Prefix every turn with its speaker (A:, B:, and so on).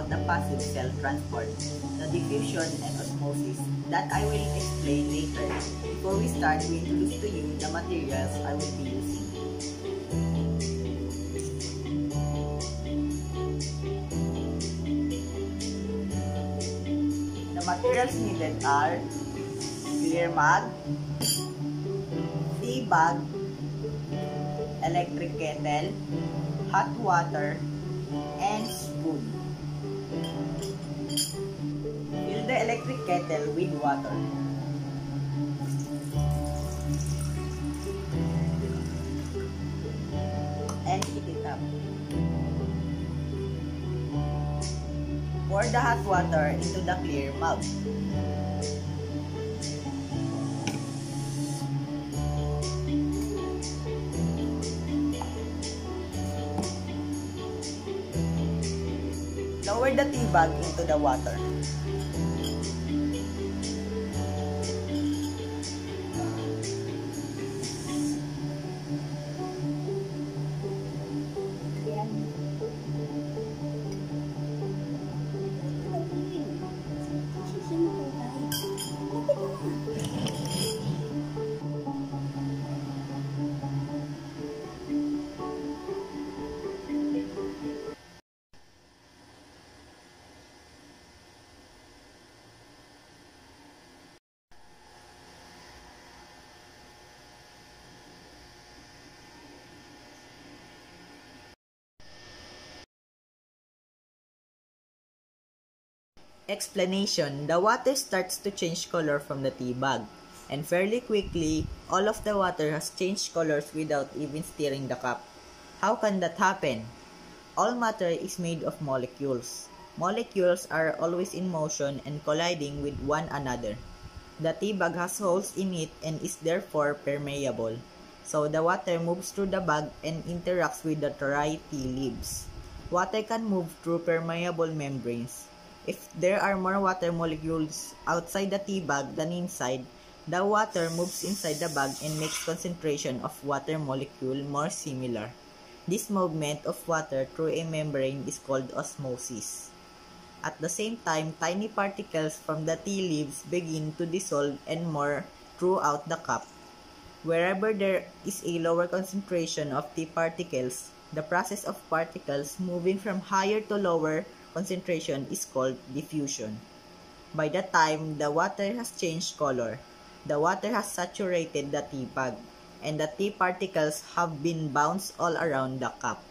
A: about the passive cell transport, the diffusion and osmosis that I will explain later. Before we start, we introduce to you the materials I will be using. The materials needed are clear mug, tea bag, electric kettle, hot water, and spoon. Fill the electric kettle with water. And heat it up. Pour the hot water into the clear mug. Lower the tea bag into the water. Explanation: the water starts to change color from the tea bag, and fairly quickly, all of the water has changed colors without even stirring the cup. How can that happen? All matter is made of molecules. Molecules are always in motion and colliding with one another. The tea bag has holes in it and is therefore permeable, so the water moves through the bag and interacts with the dry tea leaves. Water can move through permeable membranes. If there are more water molecules outside the tea bag than inside, the water moves inside the bag and makes concentration of water molecule more similar. This movement of water through a membrane is called osmosis. At the same time, tiny particles from the tea leaves begin to dissolve and more throughout the cup. Wherever there is a lower concentration of tea particles, the process of particles moving from higher to lower concentration is called diffusion. By the time the water has changed color, the water has saturated the tea bag, and the tea particles have been bounced all around the cup.